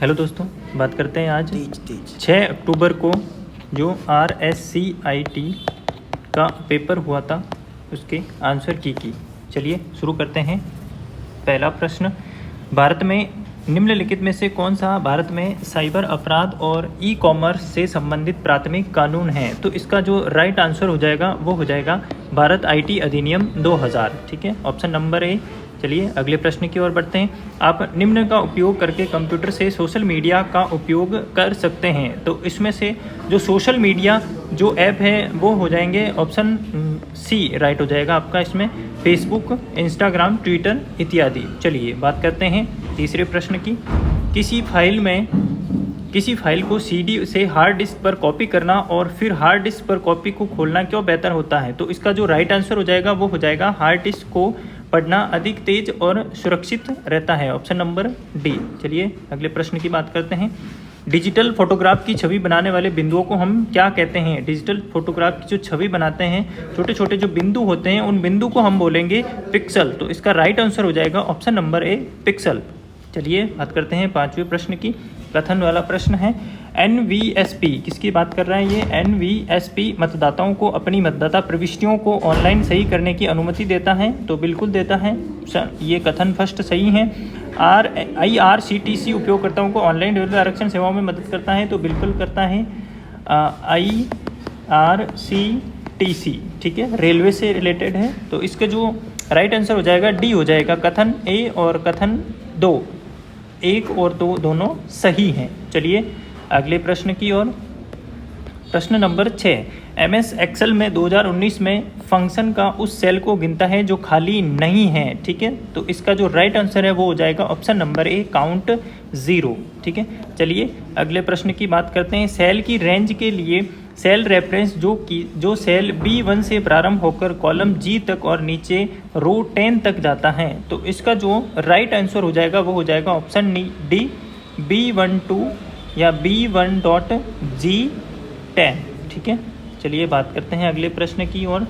Hello दोस्तों, बात करते हैं आज 6 अक्टूबर को जो RSCIT का पेपर हुआ था उसके आंसर की। चलिए शुरू करते हैं। पहला प्रश्न, भारत में निम्नलिखित में से कौन सा भारत में साइबर अपराध और ई कॉमर्स से संबंधित प्राथमिक कानून है? तो इसका जो राइट आंसर हो जाएगा वो हो जाएगा भारत IT अधिनियम 2000। ठीक है, ऑप्शन नंबर ए। चलिए अगले प्रश्न की ओर बढ़ते हैं। आप निम्न का उपयोग करके कंप्यूटर से सोशल मीडिया का उपयोग कर सकते हैं। तो इसमें से जो सोशल मीडिया जो ऐप है वो हो जाएंगे ऑप्शन सी राइट हो जाएगा आपका इसमें, फेसबुक, इंस्टाग्राम, ट्विटर इत्यादि। चलिए बात करते हैं तीसरे प्रश्न की। किसी फाइल को CD से हार्ड डिस्क पर कॉपी करना और फिर हार्ड डिस्क पर कॉपी को खोलना क्यों बेहतर होता है? तो इसका जो राइट आंसर हो जाएगा वो हो जाएगा हार्ड डिस्क को पढ़ना अधिक तेज और सुरक्षित रहता है, ऑप्शन नंबर डी। चलिए अगले प्रश्न की बात करते हैं। डिजिटल फोटोग्राफ की छवि बनाने वाले बिंदुओं को हम क्या कहते हैं? डिजिटल फोटोग्राफ की जो छवि बनाते हैं, छोटे छोटे जो बिंदु होते हैं, उन बिंदु को हम बोलेंगे पिक्सल। तो इसका राइट आंसर हो जाएगा ऑप्शन नंबर ए, पिक्सल। चलिए बात करते हैं पांचवें प्रश्न की। कथन वाला प्रश्न है। NVSP किसकी बात कर रहा है? ये NVSP मतदाताओं को अपनी मतदाता प्रविष्टियों को ऑनलाइन सही करने की अनुमति देता है। तो बिल्कुल देता है, ये कथन फर्स्ट सही है। IRCTC उपयोगकर्ताओं को ऑनलाइन रेलवे आरक्षण सेवाओं में मदद करता है। तो बिल्कुल करता है IRCTC। ठीक है, रेलवे से रिलेटेड है। तो इसका जो राइट आंसर हो जाएगा डी हो जाएगा। कथन ए और कथन दो, 1 और 2 दोनों सही हैं। चलिए अगले प्रश्न की ओर। प्रश्न नंबर 6, MS Excel में 2019 में फंक्शन का उस सेल को गिनता है जो खाली नहीं है। ठीक है, तो इसका जो राइट आंसर है वो हो जाएगा ऑप्शन नंबर ए, काउंट 0। ठीक है, चलिए अगले प्रश्न की बात करते हैं। सेल की रेंज के लिए सेल रेफरेंस जो सेल B1 से प्रारंभ होकर कॉलम G तक और नीचे रो 10 तक जाता है। तो इसका जो राइट आंसर हो जाएगा वो हो जाएगा ऑप्शन डी, B12 या B1.G10। ठीक है, चलिए बात करते हैं अगले प्रश्न की ओर।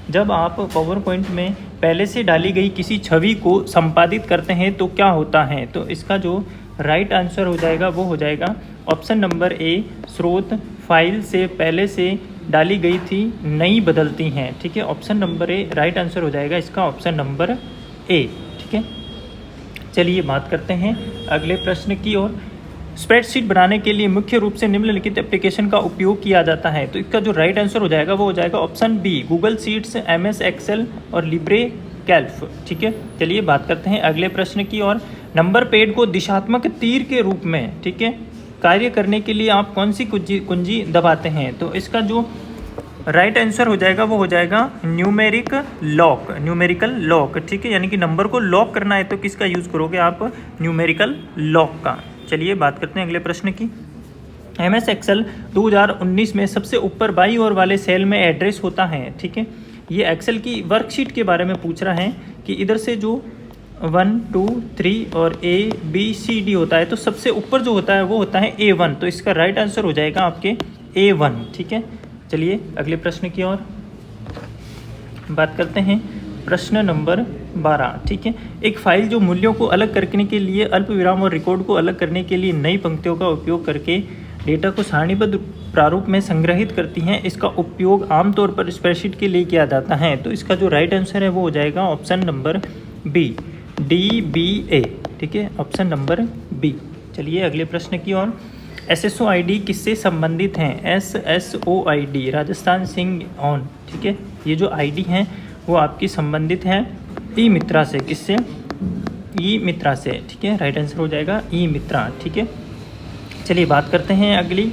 जब आप पावर पॉइंट में पहले से डाली गई किसी छवि को संपादित करते हैं तो क्या होता है? तो इसका जो राइट आंसर हो जाएगा वो हो जाएगा ऑप्शन नंबर ए, स्रोत फाइल से पहले से डाली गई थी नई बदलती हैं। ठीक है, option number A right answer हो जाएगा इसका, ऑप्शन नंबर ए। ठीक है, चलिए बात करते हैं अगले प्रश्न की ओर। स्प्रेडशीट बनाने के लिए मुख्य रूप से निम्नलिखित एप्लीकेशन का उपयोग किया जाता है। तो इसका जो राइट आंसर हो जाएगा वो हो जाएगा option B, Google Sheets, MS Excel और लिब्रे कैल्फ। ठीक है, चलिए बात करते हैं अगले प्रश्न की ओर। नंबर पैड को दिशात्मक तीर के रूप में, ठीक है, कार्य करने के लिए आप कौन सी कुंजी दबाते हैं? तो इसका जो राइट आंसर हो जाएगा वो हो जाएगा न्यूमेरिकल लॉक। ठीक है, यानी कि नंबर को लॉक करना है तो किसका यूज़ करोगे आप? न्यूमेरिकल लॉक का। चलिए बात करते हैं अगले प्रश्न की। MS Excel 2019 में सबसे ऊपर बाईं ओर वाले सेल में एड्रेस होता है। ठीक है, ये एक्सेल की वर्कशीट के बारे में पूछ रहा है कि इधर से जो 1, 2, 3 और ABCD होता है, तो सबसे ऊपर जो होता है वो होता है A1। तो इसका राइट आंसर हो जाएगा आपके A1। ठीक है, चलिए अगले प्रश्न की ओर बात करते हैं। प्रश्न नंबर 12। ठीक है, एक फाइल जो मूल्यों को अलग करने के लिए अल्प विराम और रिकॉर्ड को अलग करने के लिए नई पंक्तियों का उपयोग करके डेटा को सारणीबद्ध प्रारूप में संग्रहित करती हैं, इसका उपयोग आमतौर पर स्प्रेडशीट के लिए किया जाता है। तो इसका जो राइट आंसर है वो हो जाएगा ऑप्शन नंबर बी, DBA। ठीक है, ऑप्शन नंबर बी। चलिए अगले प्रश्न की ओर। SSOID किससे संबंधित हैं? SSOID Rajasthan Singh on. ठीक है, ये जो ID हैं वो आपकी संबंधित हैं ई मित्रा से। किससे? ई मित्रा से। ठीक है, राइट आंसर हो जाएगा ई मित्रा। ठीक है, चलिए बात करते हैं अगली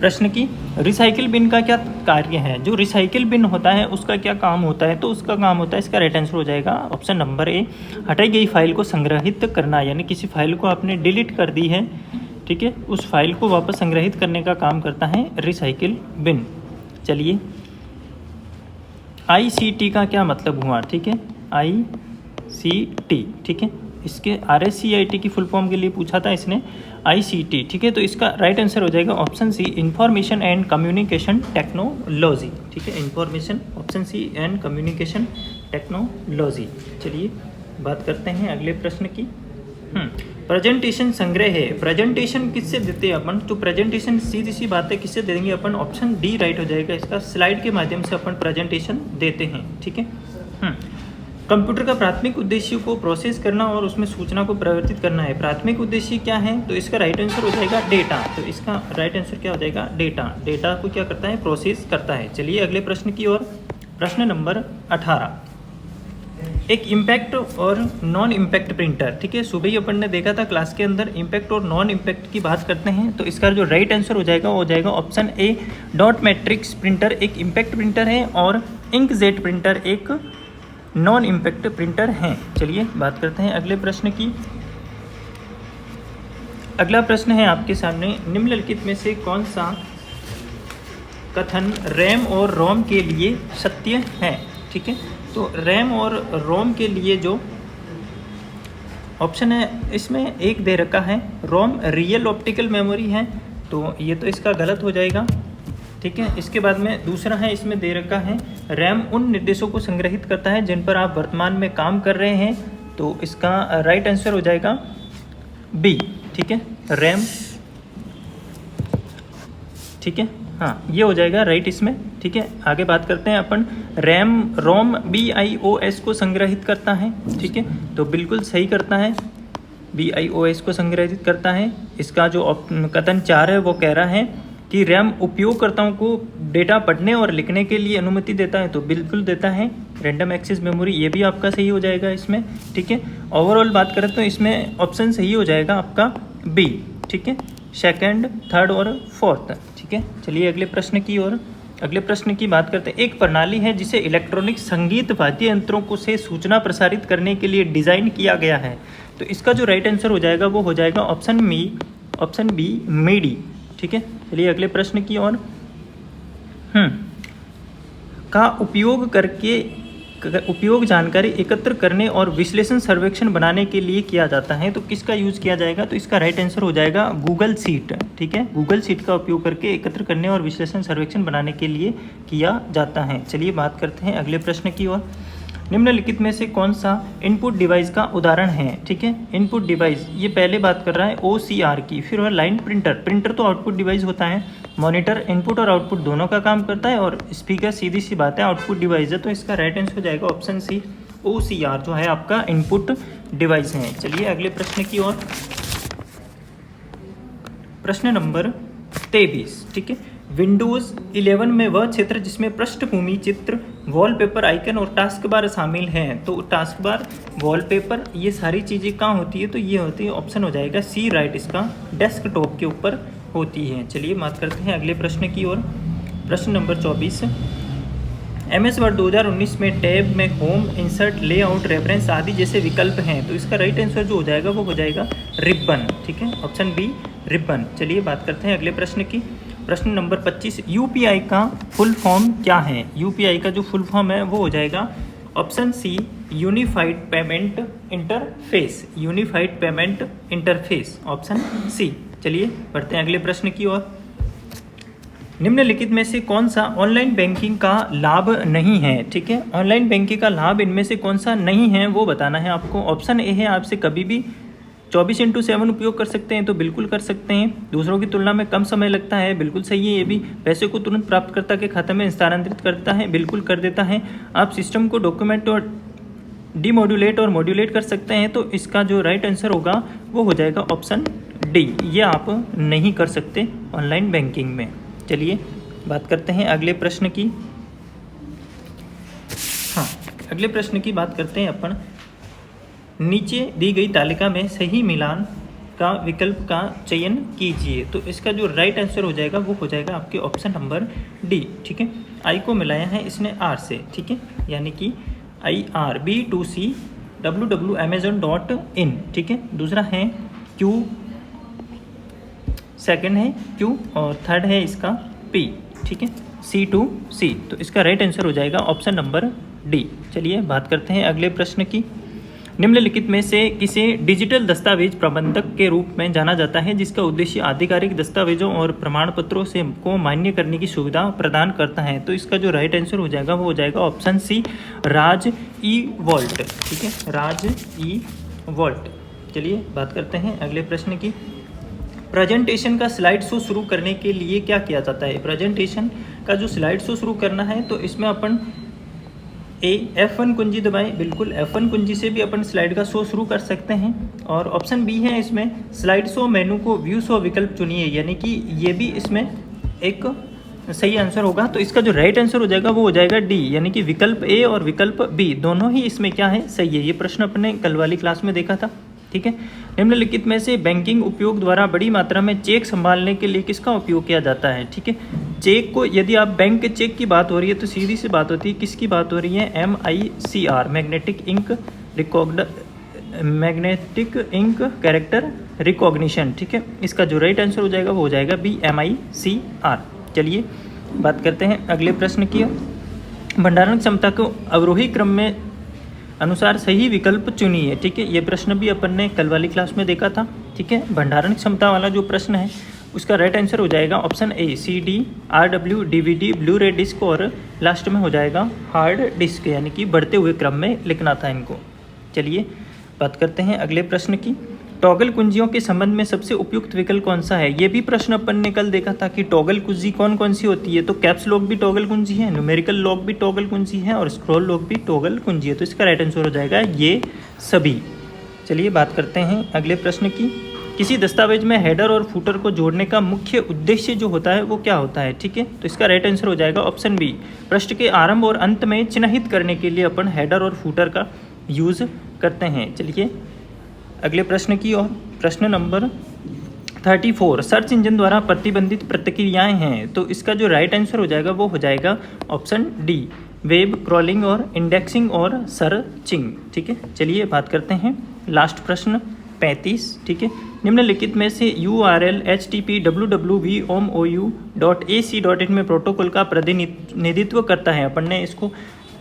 प्रश्न की। रिसाइकिल बिन का क्या कार्य है? जो रिसाइकिल बिन होता है उसका क्या काम होता है? तो उसका काम होता है, इसका राइट आंसर हो जाएगा ऑप्शन नंबर ए, हटाई गई फाइल को संग्रहित करना। यानी किसी फाइल को आपने डिलीट कर दी है, ठीक है, उस फाइल को वापस संग्रहित करने का काम करता है रिसाइकिल बिन। चलिए ICT का क्या मतलब हुआ? ठीक है, ICT। ठीक है, इसके RSCIT की फुल फॉर्म के लिए पूछा था इसने, ICT। ठीक है, तो इसका राइट आंसर हो जाएगा option C, information and communication technology. ठीक है, information, option C, and communication technology. चलिए बात करते हैं अगले प्रश्न की। प्रेजेंटेशन संग्रह है। प्रेजेंटेशन किससे देते हैं अपन? तो प्रेजेंटेशन सीधी सी बात है, किससे दे देंगे अपन? ऑप्शन डी राइट हो जाएगा इसका। स्लाइड के माध्यम से अपन प्रेजेंटेशन देते हैं, ठीक है। कंप्यूटर का प्राथमिक उद्देश्य को प्रोसेस करना और उसमें सूचना को परिवर्तित करना है। प्राथमिक उद्देश्य क्या है? तो इसका राइट आंसर हो जाएगा डेटा। तो इसका राइट आंसर क्या हो जाएगा? डेटा। डेटा को क्या करता है? प्रोसेस करता है। चलिए अगले प्रश्न की ओर। प्रश्न नंबर 18, एक इम्पैक्ट और नॉन इम्पैक्ट प्रिंटर, ठीक है। सुबह ही अपन ने देखा था क्लास के अंदर, इम्पैक्ट और नॉन इम्पैक्ट की बात करते हैं। तो इसका जो राइट आंसर हो जाएगा वो हो जाएगा option A, dot matrix printer एक इम्पैक्ट प्रिंटर है और इंकजेट प्रिंटर एक नॉन इम्पैक्ट प्रिंटर है। चलिए बात करते हैं अगले प्रश्न की। अगला प्रश्न है आपके सामने, निम्नलिखित में से कौन सा कथन रैम और रोम के लिए सत्य है, ठीक है। तो रैम और रोम के लिए जो ऑप्शन है इसमें एक दे रखा है, रोम रियल ऑप्टिकल मेमोरी है, तो ये तो इसका गलत हो जाएगा, ठीक है। इसके बाद में दूसरा है, इसमें दे रखा है रैम उन निर्देशों को संग्रहित करता है जिन पर आप वर्तमान में काम कर रहे हैं, तो इसका राइट आंसर हो जाएगा बी, ठीक है, रैम, ठीक है। हाँ, ये हो जाएगा राइट इसमें, ठीक है। आगे बात करते हैं अपन, रैम रोम BIOS को संग्रहित करता है, ठीक है, तो बिल्कुल सही करता है, BIOS को संग्रहित करता है। इसका जो कथन 4 है वो कह रहा है कि रैम उपयोगकर्ताओं को डेटा पढ़ने और लिखने के लिए अनुमति देता है, तो बिल्कुल देता है। रैंडम एक्सेस मेमोरी, ये भी आपका सही हो जाएगा इसमें, ठीक है। ओवरऑल बात करें तो इसमें ऑप्शन सही हो जाएगा आपका बी, ठीक है, सेकंड, थर्ड और फोर्थ, ठीक है। चलिए अगले प्रश्न की ओर। अगले प्रश्न की बात करते हैं, एक प्रणाली है जिसे इलेक्ट्रॉनिक संगीत वाद्य यंत्रों को से सूचना प्रसारित करने के लिए डिज़ाइन किया गया है, तो इसका जो राइट आंसर हो जाएगा वो हो जाएगा ऑप्शन बी मीडी, ठीक है। चलिए अगले प्रश्न की ओर। का उपयोग जानकारी एकत्र करने और विश्लेषण सर्वेक्षण बनाने के लिए किया जाता है, तो किसका यूज़ किया जाएगा? तो इसका राइट आंसर हो जाएगा गूगल शीट, ठीक है। गूगल शीट का उपयोग करके एकत्र करने और विश्लेषण सर्वेक्षण बनाने के लिए किया जाता है। चलिए बात करते हैं अगले प्रश्न की ओर। निम्नलिखित में से कौन सा इनपुट डिवाइस का उदाहरण है, ठीक है। इनपुट डिवाइस, ये पहले बात कर रहा है OCR की, फिर वह लाइन प्रिंटर तो आउटपुट डिवाइस होता है, मॉनिटर इनपुट और आउटपुट दोनों का काम करता है, और स्पीकर सीधी सी बात है आउटपुट डिवाइस है, तो इसका राइट आंसर हो जाएगा ऑप्शन सी, OCR जो है आपका इनपुट डिवाइस है। चलिए अगले प्रश्न की ओर। प्रश्न नंबर 23, ठीक है। विंडोज़ 11 में वह क्षेत्र जिसमें पृष्ठभूमि चित्र, वॉलपेपर आइकन और टास्क बार शामिल हैं, तो टास्क बार, वॉलपेपर, ये सारी चीज़ें कहाँ होती है? तो ये होती है, ऑप्शन हो जाएगा सी राइट इसका, डेस्कटॉप के ऊपर होती है। चलिए बात करते हैं अगले प्रश्न की ओर। प्रश्न नंबर 24, MS वर्ड 2019 में टैब में होम, इंसर्ट, लेआउट, रेफरेंस आदि जैसे विकल्प हैं, तो इसका राइट आंसर जो हो जाएगा वो हो जाएगा रिबन, ठीक है, ऑप्शन बी रिबन। चलिए बात करते हैं अगले प्रश्न की। प्रश्न नंबर 25, UPI का फुल फॉर्म क्या है? UPI का जो फुल फॉर्म है वो हो जाएगा option C, unified payment interface, unified payment interface, option C. चलिए बढ़ते हैं अगले प्रश्न की ओर। निम्नलिखित में से कौन सा ऑनलाइन बैंकिंग का लाभ नहीं है, ठीक है। ऑनलाइन बैंकिंग का लाभ इनमें से कौन सा नहीं है वो बताना है आपको। ऑप्शन ए है, आपसे कभी भी 24/7 उपयोग कर सकते हैं, तो बिल्कुल कर सकते हैं। दूसरों की तुलना में कम समय लगता है, बिल्कुल सही है ये भी। पैसे को तुरंत प्राप्तकर्ता के खाते में स्थानांतरित करता है, बिल्कुल कर देता है। आप सिस्टम को डॉक्यूमेंट और डीमॉड्यूलेट और मॉड्यूलेट कर सकते हैं, तो इसका जो राइट आंसर होगा वो हो जाएगा ऑप्शन डी, ये आप नहीं कर सकते ऑनलाइन बैंकिंग में। चलिए बात करते हैं अगले प्रश्न की। हाँ, अगले प्रश्न की बात करते हैं अपन। नीचे दी गई तालिका में सही मिलान का विकल्प का चयन कीजिए, तो इसका जो राइट आंसर हो जाएगा वो हो जाएगा आपके ऑप्शन नंबर डी, ठीक है। आई को मिलाया है इसने आर से, ठीक है, यानी कि IR B2C www.amazon.in, ठीक है। दूसरा है Q, सेकंड है Q और थर्ड है इसका P, ठीक है, C2C, तो इसका राइट आंसर हो जाएगा ऑप्शन नंबर डी। चलिए बात करते हैं अगले प्रश्न की। निम्नलिखित में से किसे डिजिटल दस्तावेज प्रबंधक के रूप में जाना जाता है, जिसका उद्देश्य आधिकारिक दस्तावेजों और प्रमाण पत्रों से को मान्य करने की सुविधा प्रदान करता है, तो इसका जो राइट आंसर हो जाएगा वो हो जाएगा ऑप्शन सी, राज ई वॉल्ट, ठीक है, राज ई वॉल्ट। चलिए बात करते हैं अगले प्रश्न की। प्रेजेंटेशन का स्लाइड शो शुरू करने के लिए क्या किया जाता है? प्रेजेंटेशन का जो स्लाइड शो शुरू करना है तो इसमें अपन F1 कुंजी दबाएं, बिल्कुल F1 कुंजी से भी अपन स्लाइड का शो शुरू कर सकते हैं। और ऑप्शन बी है इसमें स्लाइड शो मेनू को व्यू शो विकल्प चुनिए, यानी कि ये भी इसमें एक सही आंसर होगा। तो इसका जो राइट आंसर हो जाएगा वो हो जाएगा डी, यानी कि विकल्प ए और विकल्प बी दोनों ही इसमें क्या है, सही है। ये प्रश्न अपने कल वाली क्लास में देखा था, ठीक है। निम्नलिखित में से बैंकिंग उपयोग द्वारा बड़ी मात्रा में चेक संभालने के लिए किसका उपयोग किया जाता है? ठीक है, चेक को यदि आप बैंक के चेक की बात हो रही है तो सीधी सी बात होती है किसकी बात हो रही है, MICR magnetic ink character recognition, ठीक है। इसका जो राइट आंसर हो जाएगा वो हो जाएगा बी, MICR। चलिए बात करते हैं अगले प्रश्न की। भंडारण क्षमता को अवरोही क्रम में अनुसार सही विकल्प चुनिए, ठीक है। ये प्रश्न भी अपन ने कल वाली क्लास में देखा था, ठीक है। भंडारण क्षमता वाला जो प्रश्न है उसका राइट आंसर हो जाएगा option A, CD, RW, DVD, blue रे डिस्क और लास्ट में हो जाएगा हार्ड डिस्क, यानी कि बढ़ते हुए क्रम में लिखना था इनको। चलिए बात करते हैं अगले प्रश्न की। टॉगल कुंजियों के संबंध में सबसे उपयुक्त विकल्प कौन सा है? ये भी प्रश्न अपन ने कल देखा था कि टॉगल कुंजी कौन कौन सी होती है। तो कैप्स लॉक भी टॉगल कुंजी है, न्यूमेरिकल लॉक भी टॉगल कुंजी है और स्क्रॉल लॉक भी टॉगल कुंजी है। तो इसका राइट आंसर हो जाएगा ये सभी। चलिए बात करते हैं अगले प्रश्न की। किसी दस्तावेज में हेडर और फुटर को जोड़ने का मुख्य उद्देश्य जो होता है वो क्या होता है? ठीक है, तो इसका राइट आंसर हो जाएगा ऑप्शन बी, पृष्ठ के आरंभ और अंत में चिन्हित करने के लिए अपन हेडर और फुटर का यूज़ करते हैं। चलिए अगले प्रश्न की ओर। प्रश्न नंबर 34, सर्च इंजन द्वारा प्रतिबंधित प्रतिक्रियाएं हैं। तो इसका जो राइट आंसर हो जाएगा वो हो जाएगा ऑप्शन डी, वेब क्रॉलिंग और इंडेक्सिंग और सर्चिंग, ठीक है। चलिए बात करते हैं लास्ट प्रश्न 35, ठीक है। निम्नलिखित में से URL http www.omou.ac.in में प्रोटोकॉल का प्रतिनिधित्व करता है। अपन ने इसको,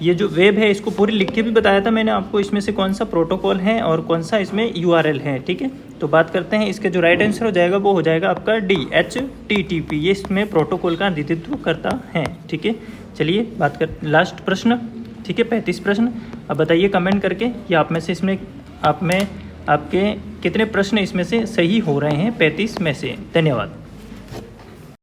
ये जो वेब है इसको पूरी लिख के भी बताया था मैंने आपको, इसमें से कौन सा प्रोटोकॉल है और कौन सा इसमें URL है, ठीक है। तो बात करते हैं इसके जो राइट आंसर हो जाएगा वो हो जाएगा आपका डी, HTTP, ये इसमें प्रोटोकॉल का प्रतिनिधित्व करता है, ठीक है। चलिए बात कर लास्ट प्रश्न, ठीक है, 35 प्रश्न। अब बताइए कमेंट करके कि आप में से इसमें आपके कितने प्रश्न इसमें से सही हो रहे हैं 35 में से। धन्यवाद।